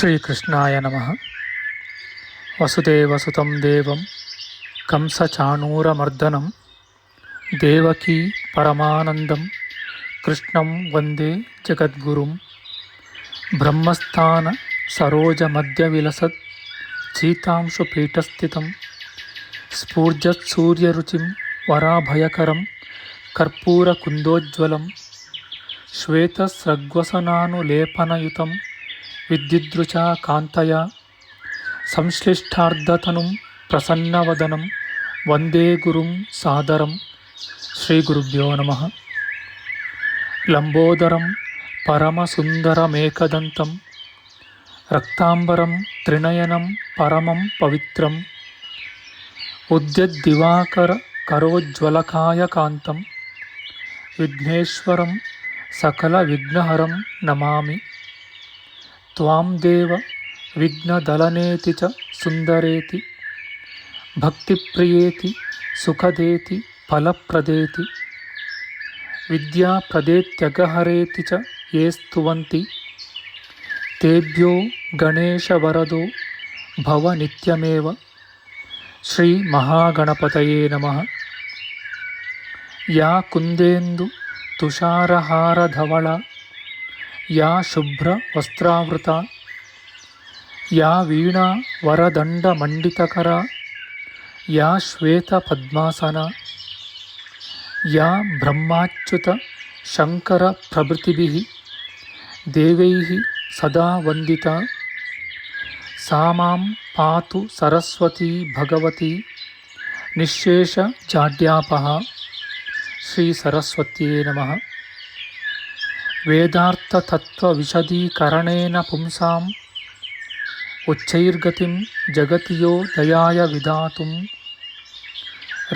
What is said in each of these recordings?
ಶ್ರೀಕೃಷ್ಣಾಯ ನಮಃ. ವಸುದೇವಸುತಂ ದೇವಂ ಕಂಸಚಾಣೂರಮರ್ದನಂ ದೇವಕೀ ಪರಮಾನಂದಂ ಕೃಷ್ಣಂ ವಂದೇ ಜಗದ್ಗುರುಂ. ಬ್ರಹ್ಮಸ್ಥಾನ ಸರೋಜಮಧ್ಯವಿಲಸತ್ ಚೀತಾಂಶುಪೀಠಸ್ಥಿತಂ ಸ್ಫೂರ್ಜತ್ಸೂರ್ಯರುಚಿಂ ವರಾಭಯಕರಂ ಕರ್ಪೂರಕುಂದೋಜ್ವಲಂ ಶ್ವೇತಸ್ರಗ್ವಸನಾನುಲೇಪನಯುತಂ ವಿದ್ಯುದೃಚಾ ಕಾಂತಯ ಸಂಶ್ಲಿಷ್ಟಾರ್ಧತನುಂ ಪ್ರಸನ್ನವದನಂ ವಂದೇ ಗುರುಂ ಸಾದರಂ. ಶ್ರೀಗುರುಭ್ಯೋ ನಮಃ. ಲಂಬೋದರಂ ಪರಮಸುಂದರಮೇಕದಂತಂ ರಕ್ತಾಂಬರಂ ತ್ರಿನಯನಂ ಪರಮಂ ಪವಿತ್ರಂ ಉದ್ಯದ್ದಿವಾಕರ ಕರೋಜ್ವಲಕಾಯಕಾಂತಂ ವಿಘ್ನೇಶ್ವರಂ ಸಕಲವಿಘ್ನಹರಂ ನಮಾಮಿ. ತ್ವಾಂ ದೇವ ವಿಘ್ನದಲನೇತಿ ಚ ಸುಂದರೇತಿ ಭಕ್ತಿಪ್ರಿಯೇತಿ ಸುಖದೇತಿ ಫಲಪ್ರದೇತಿ ವಿದ್ಯಾಪ್ರದೇತ್ಯಗಹರೇತಿ ಚ ಯೇ ಸ್ತುವಂತಿ ತೇಭ್ಯೋ ಗಣೇಶವರದೋ ಭವ ನಿತ್ಯಮೇವ. ಶ್ರೀ ಮಹಾಗಣಪತಯೇ ನಮಃ. ಯಾ ಕುಂದೇಂದು ತುಷಾರಹಾರಧವಳ ಯಾ ಶುಭ್ರ ವಸ್ತ್ರಾವೃತ ಯಾ ವೀಣಾ ವರದಂಡಮಂಡಿತಕರ ಯಾ ಶ್ವೇತ ಪದ್ಮಾಸನ ಯಾ ಬ್ರಹ್ಮಾಚ್ಯುತ ಶಂಕರ ಪ್ರಭೃತಿಭಿಃ ದೇವೈಃ ಸದಾ ವಂದಿತಾ ಸಾ ಮಾಂ ಪಾತು ಸರಸ್ವತೀ ಭಗವತಿ ನಿಶ್ಶೇಷ ಜಾಡ್ಯಾಪಃ. ಶ್ರೀ ಸರಸ್ವತ್ಯೇ ನಮಃ. ವೇದಾರ್ಥತತ್ವವಿಶದೀಕರಣೇನ ಪುಂಸಾಂ ಉಚ್ಚೈರ್ಗತಿಂ ಜಗತಿಯೋ ದಯಾಯ ವಿಧಾತುಂ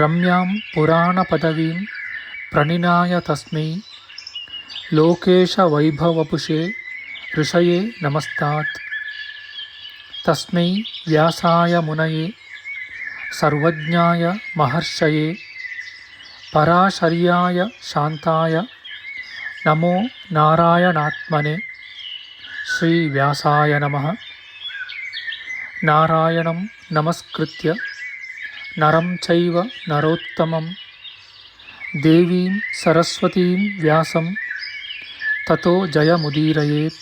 ರಮ್ಯಾಂ ಪುರಾಣಪದವೀಂ ಪ್ರಣಿನಾಯ ತಸ್ಮೈ ಲೋಕೇಶವೈಭವಪುಷೇ ಋಷಯೇ ನಮಸ್ತಾತ್. ತಸ್ಮೈ ವ್ಯಾಸಾಯ ಮುನಯೇ ಸರ್ವಜ್ಞಾಯ ಮಹರ್ಷಯೇ ಪರಾಶರ್ಯಾಯ ಶಾಂತಾಯ ನಮೋ ನಾರಾಯಣಾತ್ಮನೆ. ಶ್ರೀ ವ್ಯಾಸಾಯ ನಮಃ. ನಾರಾಯಣಂ ನಮಸ್ಕೃತ್ಯ ನರಂ ಚೈವ ನರೋತ್ತಮಂ ದೇವೀಂ ಸರಸ್ವತೀಂ ವ್ಯಾಸಂ ತತೋ ಜಯಮುದೀರಯೇತ್.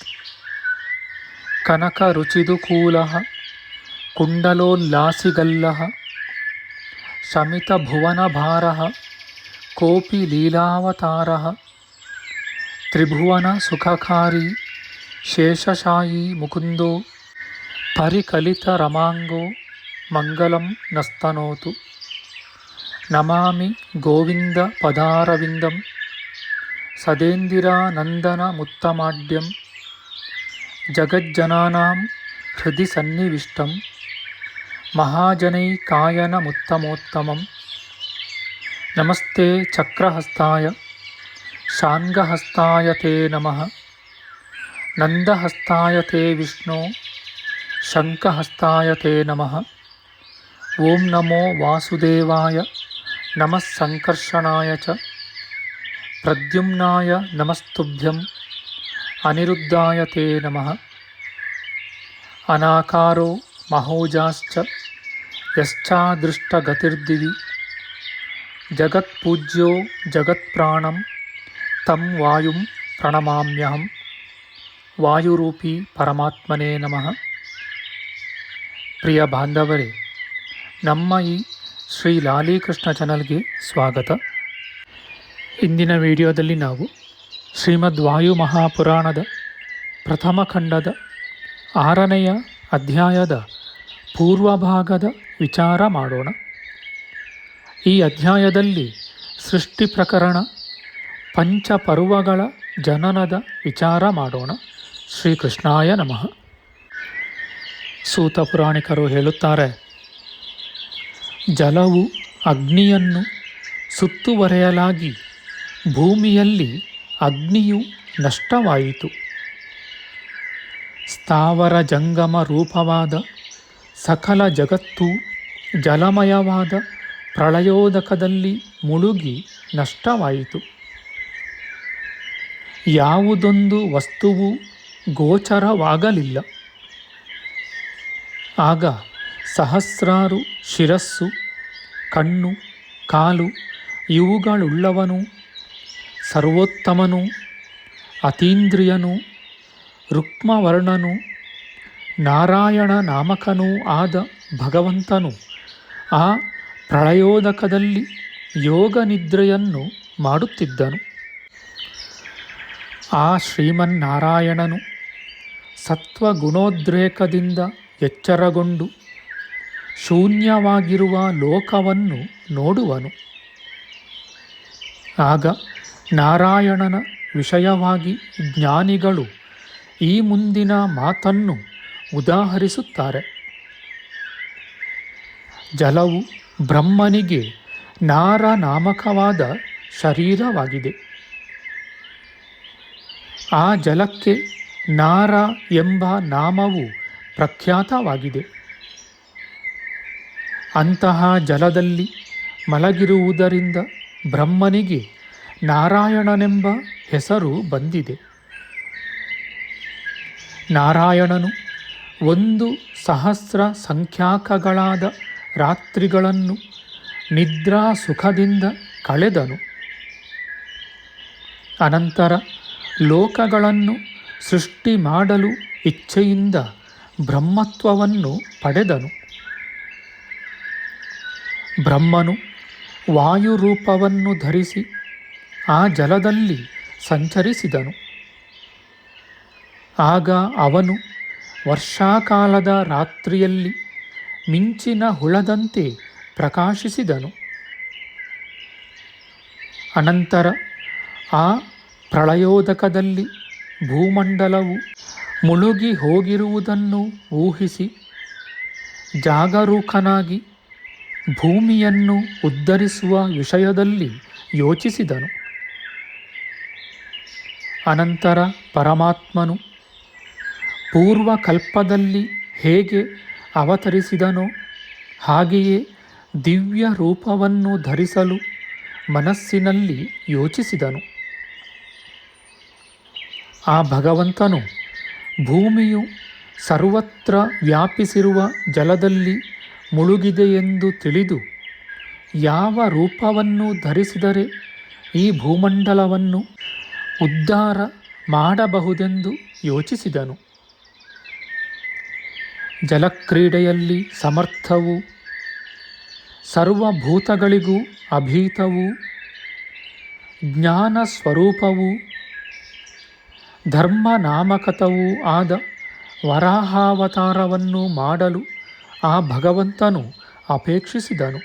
ಕನಕರುಚಿದುಕೂಲಃ ಕುಂಡಲೋಲ್ಲಾಸಿಗಲ್ಲಃ ಶಮಿತಭುವನಭಾರಃ ಕೋಪಿ ಲೀಲಾವತಾರಃ ತ್ರಿಭುವನ ಸುಖಕಾರಿ ಶೇಷಶಾಯೀ ಮುಕುಂದೋ ಪರಿಕಲಿತರಮಾಂಗೋ ಮಂಗಲಂ ನಸ್ತನೋತು. ನಮಾಮಿ ಗೋವಿಂದ ಪದಾರವಿಂದಂ ಸದೇಂದಿರಾನಂದನಮುತ್ತಮಾಡ್ಯಂ ಜಗಜ್ಜನಾನಾಂ ಹೃದಯ ಸನ್ನಿವಿಷ್ಟಂ ಮಹಾಜನೈಕಾಯನಮುತ್ತಮೋತ್ತಮಂ. ನಮಸ್ತೆ ಚಕ್ರಹಸ್ತಾಯ ಶಾಂಗಹಸ್ತಾಯ ತೇ ನಮಃ. ನಂದಹಸ್ತಾಯ ತೇ ವಿಷ್ಣೋ ಶಂಖಹಸ್ತಾಯ ತೇ ನಮಃ. ಓಂ ನಮೋ ವಾಸುದೇವಾಯ ನಮಃ ಸಂಕರ್ಷಣಾಯ ಚ ಪ್ರದ್ಯುಮ್ನಾಯ ನಮಸ್ತುಭ್ಯಂ ಅನಿರುದ್ಧಾಯ ತೇ ನಮಃ. ಅನಾಕಾರೋ ಮಹೋಜಾಶ್ಚ ಯಶ್ಚಾದೃಷ್ಟಗತಿರ್ದಿವಿ ಜಗತ್ಪೂಜ್ಯೋ ಜಗತ್ಪ್ರಾಣಂ ತಂ ವಾಯುಂ ಪ್ರಣಮಾಮ್ಯಹಂ. ವಾಯುರೂಪಿ ಪರಮಾತ್ಮನೇ ನಮಃ. ಪ್ರಿಯ ಬಾಂಧವರೇ, ನಮ್ಮ ಈ ಶ್ರೀ ಲಾಲೀಕೃಷ್ಣ ಚಾನಲ್ಗೆ ಸ್ವಾಗತ. ಇಂದಿನ ವಿಡಿಯೋದಲ್ಲಿ ನಾವು ಶ್ರೀಮದ್ ವಾಯು ಮಹಾಪುರಾಣದ ಪ್ರಥಮ ಖಂಡದ 6ನೆಯ ಅಧ್ಯಾಯದ ಪೂರ್ವಭಾಗದ ವಿಚಾರ ಮಾಡೋಣ. ಈ ಅಧ್ಯಾಯದಲ್ಲಿ ಸೃಷ್ಟಿ ಪ್ರಕರಣ ಪಂಚಪರ್ವಗಳ ಜನನದ ವಿಚಾರ ಮಾಡೋಣ. ಶ್ರೀಕೃಷ್ಣಾಯ ನಮಃ. ಸೂತ ಪುರಾಣಿಕರು ಹೇಳುತ್ತಾರೆ, ಜಲವು ಅಗ್ನಿಯನ್ನು ಸುತ್ತುವರೆಯಲಾಗಿ ಭೂಮಿಯಲ್ಲಿ ಅಗ್ನಿಯು ನಷ್ಟವಾಯಿತು. ಸ್ಥಾವರ ಜಂಗಮ ರೂಪವಾದ ಸಕಲ ಜಗತ್ತು ಜಲಮಯವಾದ ಪ್ರಳಯೋದಕದಲ್ಲಿ ಮುಳುಗಿ ನಷ್ಟವಾಯಿತು. ಯಾವುದೊಂದು ವಸ್ತುವು ಗೋಚರವಾಗಲಿಲ್ಲ. ಆಗ ಸಹಸ್ರಾರು ಶಿರಸ್ಸು, ಕಣ್ಣು, ಕಾಲು ಇವುಗಳುಳ್ಳವನು, ಸರ್ವೋತ್ತಮನು, ಅತೀಂದ್ರಿಯನು, ರುಕ್ಮವರ್ಣನು, ನಾರಾಯಣ ನಾಮಕನೂ ಆದ ಭಗವಂತನು ಆ ಪ್ರಳಯೋದಕದಲ್ಲಿ ಯೋಗ ನಿದ್ರೆಯನ್ನು ಮಾಡುತ್ತಿದ್ದನು. ಆ ಶ್ರೀಮನ್ನಾರಾಯಣನು ಸತ್ವಗುಣೋದ್ರೇಕದಿಂದ ಎಚ್ಚರಗೊಂಡು ಶೂನ್ಯವಾಗಿರುವ ಲೋಕವನ್ನು ನೋಡುವನು. ಆಗ ನಾರಾಯಣನ ವಿಷಯವಾಗಿ ಜ್ಞಾನಿಗಳು ಈ ಮುಂದಿನ ಮಾತನ್ನು ಉದಾಹರಿಸುತ್ತಾರೆ. ಜಲವು ಬ್ರಹ್ಮನಿಗೆ ನಾರ ನಾಮಕವಾದ ಶರೀರವಾಗಿದೆ. ಆ ಜಲಕ್ಕೆ ನಾರ ಎಂಬ ನಾಮವು ಪ್ರಖ್ಯಾತವಾಗಿದೆ. ಅಂತಹ ಜಲದಲ್ಲಿ ಮಲಗಿರುವುದರಿಂದ ಬ್ರಹ್ಮನಿಗೆ ನಾರಾಯಣನೆಂಬ ಹೆಸರು ಬಂದಿದೆ. ನಾರಾಯಣನು 1,000 ಸಂಖ್ಯಾಕಗಳಾದ ರಾತ್ರಿಗಳನ್ನು ನಿದ್ರಾ ಸುಖದಿಂದ ಕಳೆದನು. ಅನಂತರ ಲೋಕಗಳನ್ನು ಸೃಷ್ಟಿ ಮಾಡಲು ಇಚ್ಛೆಯಿಂದ ಬ್ರಹ್ಮತ್ವವನ್ನು ಪಡೆದನು. ಬ್ರಹ್ಮನು ವಾಯುರೂಪವನ್ನು ಧರಿಸಿ ಆ ಜಲದಲ್ಲಿ ಸಂಚರಿಸಿದನು. ಆಗ ಅವನು ವರ್ಷಾಕಾಲದ ರಾತ್ರಿಯಲ್ಲಿ ಮಿಂಚಿನ ಹುಳದಂತೆ ಪ್ರಕಾಶಿಸಿದನು. ಅನಂತರ ಆ ಪ್ರಳಯೋದಕದಲ್ಲಿ ಭೂಮಂಡಲವು ಮುಳುಗಿ ಹೋಗಿರುವುದನ್ನು ಊಹಿಸಿ ಜಾಗರೂಕನಾಗಿ ಭೂಮಿಯನ್ನು ಉದ್ಧರಿಸುವ ವಿಷಯದಲ್ಲಿ ಯೋಚಿಸಿದನು. ಅನಂತರ ಪರಮಾತ್ಮನು ಪೂರ್ವಕಲ್ಪದಲ್ಲಿ ಹೇಗೆ ಅವತರಿಸಿದನೋ ಹಾಗೆಯೇ ದಿವ್ಯ ರೂಪವನ್ನು ಧರಿಸಲು ಮನಸ್ಸಿನಲ್ಲಿ ಯೋಚಿಸಿದನು. ಆ ಭಗವಂತನು ಭೂಮಿಯು ಸರ್ವತ್ರ ವ್ಯಾಪಿಸಿರುವ ಜಲದಲ್ಲಿ ಮುಳುಗಿದೆಯೆಂದು ತಿಳಿದು ಯಾವ ರೂಪವನ್ನು ಧರಿಸಿದರೆ ಈ ಭೂಮಂಡಲವನ್ನು ಉದ್ಧಾರ ಮಾಡಬಹುದೆಂದು ಯೋಚಿಸಿದನು. ಜಲಕ್ರೀಡೆಯಲ್ಲಿ ಸಮರ್ಥವೂ ಸರ್ವಭೂತಗಳಿಗೂ ಅಭೀತವೂ ಜ್ಞಾನ ಸ್ವರೂಪವೂ ಧರ್ಮನಾಮಕತವೂ ಆದ ವರಾಹಾವತಾರವನ್ನು ಮಾಡಲು ಆ ಭಗವಂತನು ಅಪೇಕ್ಷಿಸಿದನು.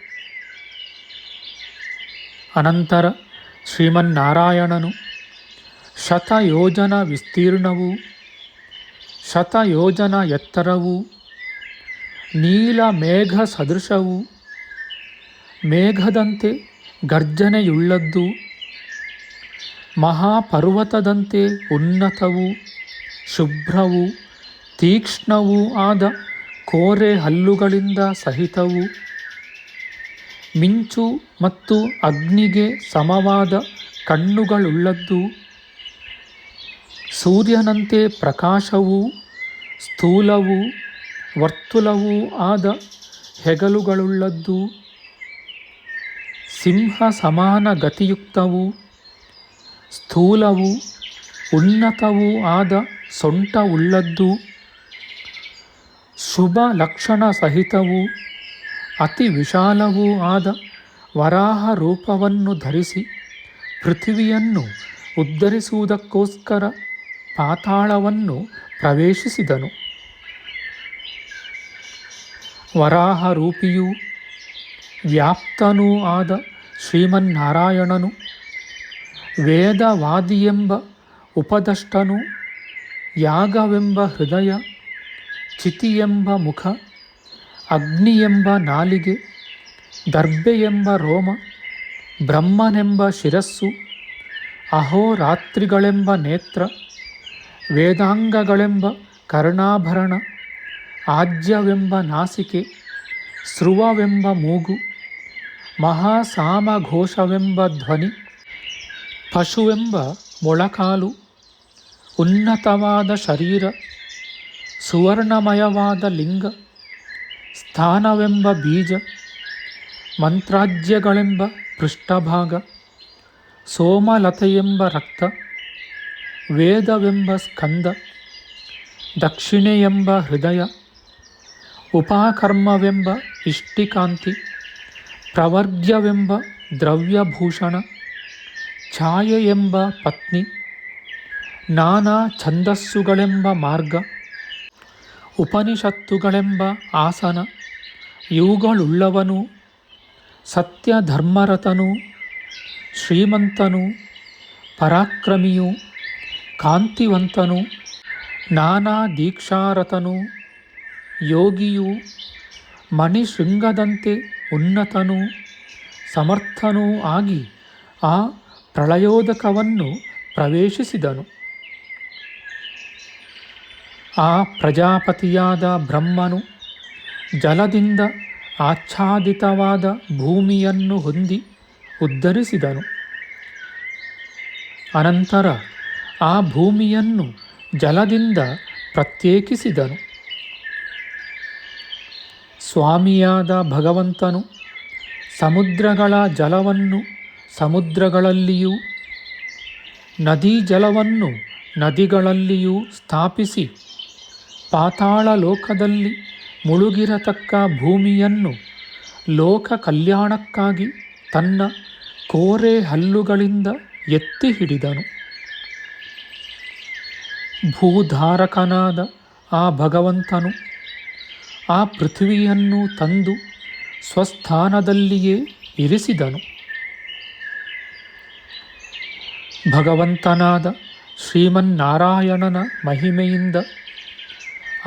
ಅನಂತರ ಶ್ರೀಮನ್ನಾರಾಯಣನು ಶತಯೋಜನ ವಿಸ್ತೀರ್ಣವೂ ಶತಯೋಜನ ಎತ್ತರವೂ ನೀಲ ಮೇಘ ಸದೃಶವೂ ಮೇಘದಂತೆ ಗರ್ಜನೆಯುಳ್ಳದ್ದು ಮಹಾಪರ್ವತದಂತೆ ಉನ್ನತವೂ ಶುಭ್ರವೂ ತೀಕ್ಷ್ಣವೂ ಆದ ಕೋರೆ ಹಲ್ಲುಗಳಿಂದ ಸಹಿತವೂ ಮಿಂಚು ಮತ್ತು ಅಗ್ನಿಗೆ ಸಮವಾದ ಕಣ್ಣುಗಳುಳ್ಳದ್ದು ಸೂರ್ಯನಂತೆ ಪ್ರಕಾಶವೂ ಸ್ಥೂಲವೂ ವರ್ತುಲವೂ ಆದ ಹೆಗಲುಗಳುಳ್ಳದ್ದು ಸಿಂಹ ಸಮಾನ ಗತಿಯುಕ್ತವೂ ಸ್ಥೂಲವೂ ಉನ್ನತವೂ ಆದ ಸೊಂಟವುಳ್ಳದ್ದು ಶುಭ ಲಕ್ಷಣ ಸಹಿತವೂ ಅತಿ ವಿಶಾಲವೂ ಆದ ವರಾಹ ರೂಪವನ್ನು ಧರಿಸಿ ಪೃಥ್ವಿಯನ್ನು ಉದ್ಧರಿಸುವುದಕ್ಕೋಸ್ಕರ ಪಾತಾಳವನ್ನು ಪ್ರವೇಶಿಸಿದನು. ವರಾಹ ರೂಪಿಯೂ ವ್ಯಾಪ್ತನೂ ಆದ ಶ್ರೀಮನ್ನಾರಾಯಣನು ವೇದವಾದಿಯೆಂಬ ಉಪದಷ್ಟನು ಯಾಗವೆಂಬ ಹೃದಯ ಚಿತಿಯೆಂಬ ಮುಖ ಅಗ್ನಿಯೆಂಬ ನಾಲಿಗೆ ದರ್ಬೆಯೆಂಬ ರೋಮ ಬ್ರಹ್ಮನೆಂಬ ಶಿರಸ್ಸು ಅಹೋರಾತ್ರಿಗಳೆಂಬ ನೇತ್ರ ವೇದಾಂಗಗಳೆಂಬ ಕರ್ಣಾಭರಣ ಆಜ್ಯವೆಂಬ ನಾಸಿಕೆ ಸ್ರುವವೆಂಬ ಮೂಗು ಮಹಾಸಾಮಘೋಷವೆಂಬ ಧ್ವನಿ ಪಶುವೆಂಬ ಮೊಳಕಾಲು ಉನ್ನತವಾದ ಶರೀರ ಸುವರ್ಣಮಯವಾದ ಲಿಂಗ ಸ್ಥಾನವೆಂಬ ಬೀಜ, ಮಂತ್ರಾಜ್ಯಗಳೆಂಬ ಪೃಷ್ಠಭಾಗ, ಸೋಮಲತೆಯೆಂಬ ರಕ್ತ, ವೇದವೆಂಬ ಸ್ಕಂದ, ದಕ್ಷಿಣೆಯೆಂಬ ಹೃದಯ, ಉಪಾಕರ್ಮವೆಂಬ ಇಷ್ಟಿಕಾಂತಿ, ಪ್ರವರ್ಗ್ಯವೆಂಬ ದ್ರವ್ಯಭೂಷಣ, ಛಾಯೆಯೆಂಬ ಪತ್ನಿ, ನಾನಾ ಛಂದಸ್ಸುಗಳೆಂಬ ಮಾರ್ಗ, ಉಪನಿಷತ್ತುಗಳೆಂಬ ಆಸನ, ಇವುಗಳುಳ್ಳವನು, ಸತ್ಯಧರ್ಮರತನು, ಶ್ರೀಮಂತನು, ಪರಾಕ್ರಮಿಯು, ಕಾಂತಿವಂತನು, ನಾನಾ ದೀಕ್ಷಾರತನು, ಯೋಗಿಯು, ಮಣಿಶೃಂಗದಂತೆ ಉನ್ನತನೂ ಸಮರ್ಥನೂ ಆಗಿ ಆ ಪ್ರಳಯೋದಕವನ್ನು ಪ್ರವೇಶಿಸಿದನು. ಆ ಪ್ರಜಾಪತಿಯಾದ ಬ್ರಹ್ಮನು ಜಲದಿಂದ ಆಚ್ಛಾದಿತವಾದ ಭೂಮಿಯನ್ನು ಹೊಂದಿ ಉದ್ಧರಿಸಿದನು. ಅನಂತರ ಆ ಭೂಮಿಯನ್ನು ಜಲದಿಂದ ಪ್ರತ್ಯೇಕಿಸಿದನು. ಸ್ವಾಮಿಯಾದ ಭಗವಂತನು ಸಮುದ್ರಗಳ ಜಲವನ್ನು ಸಮುದ್ರಗಳಲ್ಲಿಯೂ ನದೀ ಜಲವನ್ನು ನದಿಗಳಲ್ಲಿಯೂ ಸ್ಥಾಪಿಸಿ ಪಾತಾಳ ಲೋಕದಲ್ಲಿ ಮುಳುಗಿರತಕ್ಕ ಭೂಮಿಯನ್ನು ಲೋಕ ಕಲ್ಯಾಣಕ್ಕಾಗಿ ತನ್ನ ಕೋರೆ ಹಲ್ಲುಗಳಿಂದ ಎತ್ತಿ ಹಿಡಿದನು. ಭೂಧಾರಕನಾದ ಆ ಭಗವಂತನು ಆ ಪೃಥ್ವಿಯನ್ನು ತಂದು ಸ್ವಸ್ಥಾನದಲ್ಲಿಯೇ ಇರಿಸಿದನು. ಭಗವಂತನಾದ ಶ್ರೀಮನ್ನಾರಾಯಣನ ಮಹಿಮೆಯಿಂದ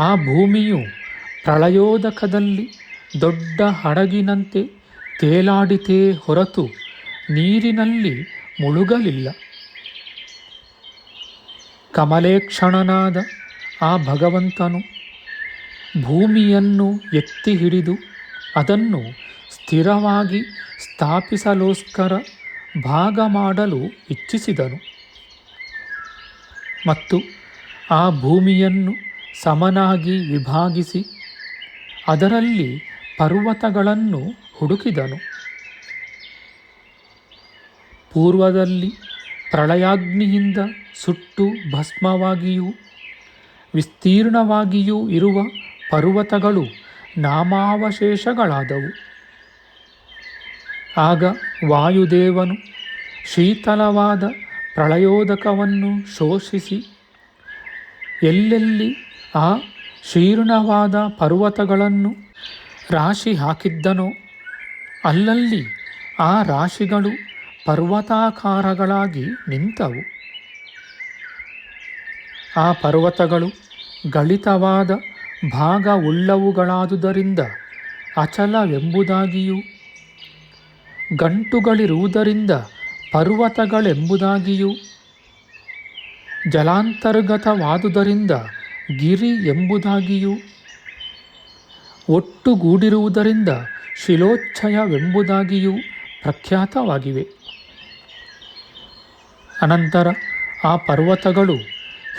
ಆ ಭೂಮಿಯು ಪ್ರಳಯೋದಕದಲ್ಲಿ ದೊಡ್ಡ ಹಡಗಿನಂತೆ ತೇಲಾಡಿತೇ ಹೊರತು ನೀರಿನಲ್ಲಿ ಮುಳುಗಲಿಲ್ಲ. ಕಮಲೇಕ್ಷಣನಾದ ಆ ಭಗವಂತನು ಭೂಮಿಯನ್ನು ಎತ್ತಿ ಹಿಡಿದು ಅದನ್ನು ಸ್ಥಿರವಾಗಿ ಸ್ಥಾಪಿಸಲೋಸ್ಕರ ಭಾಗ ಮಾಡಲು ಇಚ್ಛಿಸಿದನು ಮತ್ತು ಆ ಭೂಮಿಯನ್ನು ಸಮನಾಗಿ ವಿಭಾಗಿಸಿ ಅದರಲ್ಲಿ ಪರ್ವತಗಳನ್ನು ಹುಡುಕಿದನು. ಪೂರ್ವದಲ್ಲಿ ಪ್ರಳಯಾಗ್ನಿಯಿಂದ ಸುಟ್ಟು ಭಸ್ಮವಾಗಿಯೂ ವಿಸ್ತೀರ್ಣವಾಗಿಯೂ ಇರುವ ಪರ್ವತಗಳು ನಾಮಾವಶೇಷಗಳಾದವು. ಆಗ ವಾಯುದೇವನು ಶೀತಲವಾದ ಪ್ರಳಯೋದಕವನ್ನು ಶೋಷಿಸಿ ಎಲ್ಲೆಲ್ಲಿ ಆ ಶೀರ್ಣವಾದ ಪರ್ವತಗಳನ್ನು ರಾಶಿ ಹಾಕಿದ್ದನೋ ಅಲ್ಲಲ್ಲಿ ಆ ರಾಶಿಗಳು ಪರ್ವತಾಕಾರಗಳಾಗಿ ನಿಂತವು. ಆ ಪರ್ವತಗಳು ಗಳಿತವಾದ ಭಾಗ ಉಳ್ಳವುಗಳಾದುದರಿಂದ ಅಚಲವೆಂಬುದಾಗಿಯೂ ಗಂಟುಗಳಿರುವುದರಿಂದ ಪರ್ವತಗಳೆಂಬುದಾಗಿಯೂ ಜಲಾಂತರ್ಗತವಾದುದರಿಂದ ಗಿರಿ ಎಂಬುದಾಗಿಯೂ ಒಟ್ಟುಗೂಡಿರುವುದರಿಂದ ಶಿಲೋಚ್ಛಯವೆಂಬುದಾಗಿಯೂ ಪ್ರಖ್ಯಾತವಾಗಿವೆ. ಅನಂತರ ಆ ಪರ್ವತಗಳು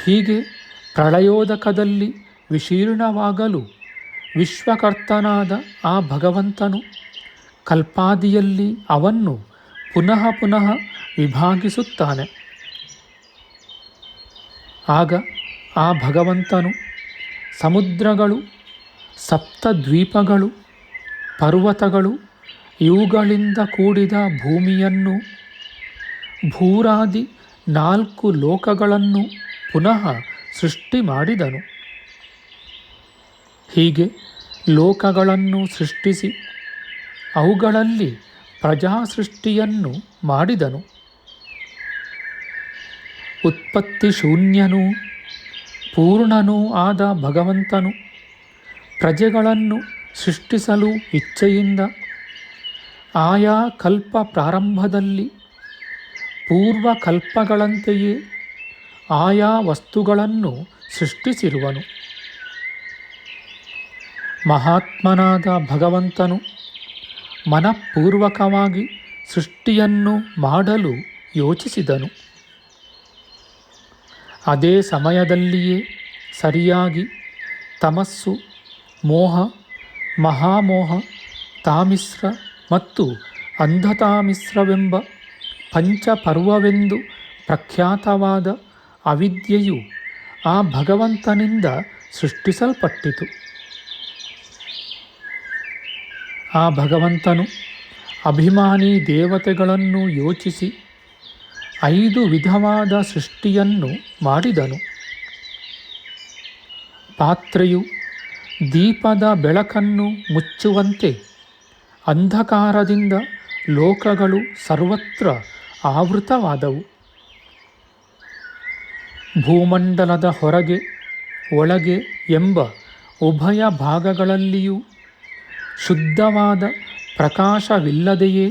ಹೀಗೆ ಪ್ರಳಯೋದಕದಲ್ಲಿ ವಿಶೀರ್ಣವಾಗಲು ವಿಶ್ವಕರ್ತನಾದ ಆ ಭಗವಂತನು ಕಲ್ಪಾದಿಯಲ್ಲಿ ಅವನ್ನು ಪುನಃ ಪುನಃ ವಿಭಾಗಿಸುತ್ತಾನೆ. ಆಗ ಆ ಭಗವಂತನು ಸಮುದ್ರಗಳು, ಸಪ್ತದ್ವೀಪಗಳು, ಪರ್ವತಗಳು ಇವುಗಳಿಂದ ಕೂಡಿದ ಭೂಮಿಯನ್ನು, ಭೂರಾದಿ 4 ಲೋಕಗಳನ್ನು ಪುನಃ ಸೃಷ್ಟಿ ಮಾಡಿದನು. ಹೀಗೆ ಲೋಕಗಳನ್ನು ಸೃಷ್ಟಿಸಿ ಅವುಗಳಲ್ಲಿ ಪ್ರಜಾಸೃಷ್ಟಿಯನ್ನು ಮಾಡಿದನು. ಉತ್ಪತ್ತಿ ಶೂನ್ಯನೂ ಪೂರ್ಣನೂ ಆದ ಭಗವಂತನು ಪ್ರಜೆಗಳನ್ನು ಸೃಷ್ಟಿಸಲು ಇಚ್ಛೆಯಿಂದ ಆಯಾ ಕಲ್ಪ ಪ್ರಾರಂಭದಲ್ಲಿ ಪೂರ್ವಕಲ್ಪಗಳಂತೆಯೇ ಆಯಾ ವಸ್ತುಗಳನ್ನು ಸೃಷ್ಟಿಸಿರುವನು. ಮಹಾತ್ಮನಾದ ಭಗವಂತನು ಮನಃಪೂರ್ವಕವಾಗಿ ಸೃಷ್ಟಿಯನ್ನು ಮಾಡಲು ಯೋಚಿಸಿದನು. ಅದೇ ಸಮಯದಲ್ಲಿಯೇ ಸರಿಯಾಗಿ ತಮಸ್ಸು, ಮೋಹ ಮಹಾಮೋಹ, ತಾಮಿಸ್ರ ಮತ್ತು ಅಂಧತಾಮಿಸ್ರವೆಂಬ ಪಂಚಪರ್ವವೆಂದು ಪ್ರಖ್ಯಾತವಾದ ಅವಿದ್ಯೆಯು ಆ ಭಗವಂತನಿಂದ ಸೃಷ್ಟಿಸಲ್ಪಟ್ಟಿತು. ಆ ಭಗವಂತನು ಅಭಿಮಾನಿ ದೇವತೆಗಳನ್ನು ಯೋಚಿಸಿ 5 ವಿಧವಾದ ಸೃಷ್ಟಿಯನ್ನು ಮಾಡಿದನು. ಪಾತ್ರೆಯು ದೀಪದ ಬೆಳಕನ್ನು ಮುಚ್ಚುವಂತೆ ಅಂಧಕಾರದಿಂದ ಲೋಕಗಳು ಸರ್ವತ್ರ ಆವೃತವಾದವು. ಭೂಮಂಡಲದ ಹೊರಗೆ ಒಳಗೆ ಎಂಬ ಉಭಯ ಭಾಗಗಳಲ್ಲಿಯೂ ಶುದ್ಧವಾದ ಪ್ರಕಾಶವಿಲ್ಲದೆಯೇ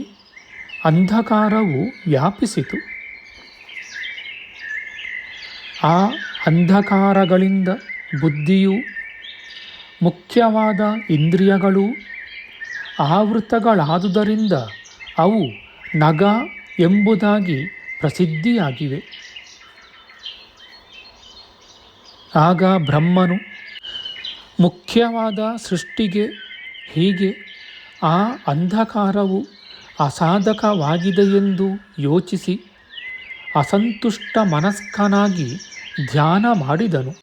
ಅಂಧಕಾರವು ವ್ಯಾಪಿಸಿತು. ಆ ಅಂಧಕಾರಗಳಿಂದ ಬುದ್ಧಿಯೂ ಮುಖ್ಯವಾದ ಇಂದ್ರಿಯಗಳೂ ಆವೃತಗಳಾದುದರಿಂದ ಅವು ನಗ ಎಂಬುದಾಗಿ ಪ್ರಸಿದ್ಧಿಯಾಗಿವೆ. ಆಗ ಬ್ರಹ್ಮನು ಮುಖ್ಯವಾದ ಸೃಷ್ಟಿಗೆ ಹೀಗೆ ಆ ಅಂಧಕಾರವು ಅಸಾಧಕವಾಗಿದೆಯೆಂದು ಯೋಚಿಸಿ ಅಸಂತುಷ್ಟ ಮನಸ್ಕನಾಗಿ ಧ್ಯಾನ ಮಾಡಿದನು.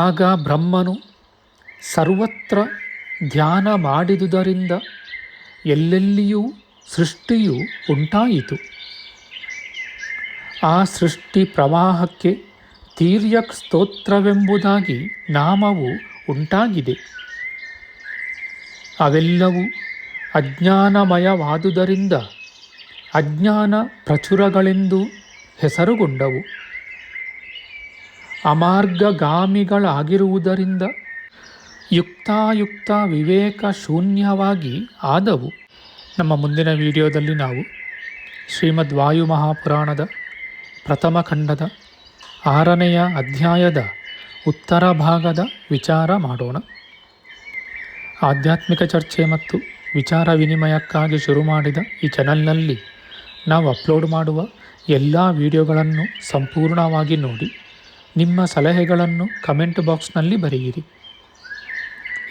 ಆಗ ಬ್ರಹ್ಮನು ಸರ್ವತ್ರ ಧ್ಯಾನ ಮಾಡಿದುದರಿಂದ ಎಲ್ಲೆಲ್ಲಿಯೂ ಸೃಷ್ಟಿಯು ಉಂಟಾಯಿತು. ಆ ಸೃಷ್ಟಿ ಪ್ರವಾಹಕ್ಕೆ ತೀರ್ಯಕ್ ಸ್ತೋತ್ರವೆಂಬುದಾಗಿ ನಾಮವು ಉಂಟಾಗಿದೆ. ಅವೆಲ್ಲವೂ ಅಜ್ಞಾನಮಯವಾದುದರಿಂದ ಅಜ್ಞಾನ ಪ್ರಚುರಗಳೆಂದು ಹೆಸರುಗೊಂಡವು. ಅಮಾರ್ಗಗಾಮಿಗಳಾಗಿರುವುದರಿಂದ ಯುಕ್ತಾಯುಕ್ತ ವಿವೇಕ ಶೂನ್ಯವಾಗಿ ಆದವು. ನಮ್ಮ ಮುಂದಿನ ವಿಡಿಯೋದಲ್ಲಿ ನಾವು ಶ್ರೀಮದ್ ವಾಯು ಮಹಾಪುರಾಣದ ಪ್ರಥಮ ಖಂಡದ 6ನೆಯ ಅಧ್ಯಾಯದ ಉತ್ತರ ಭಾಗದ ವಿಚಾರ ಮಾಡೋಣ. ಆಧ್ಯಾತ್ಮಿಕ ಚರ್ಚೆ ಮತ್ತು ವಿಚಾರ ವಿನಿಮಯಕ್ಕಾಗಿ ಶುರು ಮಾಡಿದ ಈ ಚಾನಲ್ನಲ್ಲಿ ನಾವು ಅಪ್ಲೋಡ್ ಮಾಡುವ ಎಲ್ಲ ವಿಡಿಯೋಗಳನ್ನು ಸಂಪೂರ್ಣವಾಗಿ ನೋಡಿ ನಿಮ್ಮ ಸಲಹೆಗಳನ್ನು ಕಮೆಂಟ್ ಬಾಕ್ಸ್ನಲ್ಲಿ ಬರೆಯಿರಿ.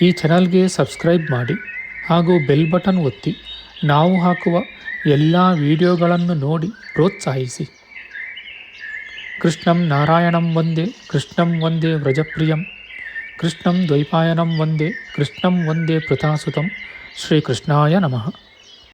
ಈ ಚಾನಲ್ಗೆ ಸಬ್ಸ್ಕ್ರೈಬ್ ಮಾಡಿ ಹಾಗೂ ಬೆಲ್ ಬಟನ್ ಒತ್ತಿ ನಾವು ಹಾಕುವ ಎಲ್ಲ ವಿಡಿಯೋಗಳನ್ನು ನೋಡಿ ಪ್ರೋತ್ಸಾಹಿಸಿ. ಕೃಷ್ಣಂ ನಾರಾಯಣಂ ವಂದೇ ಕೃಷ್ಣಂ ವಂದೇ ವ್ರಜಪ್ರಿಯಂ ಕೃಷ್ಣಂ ದ್ವೈಪಾಯನಂ ವಂದೇ ಕೃಷ್ಣಂ ವಂದೇ ಪೃಥಾಸುತಂ. ಶ್ರೀಕೃಷ್ಣಾಯ ನಮಃ.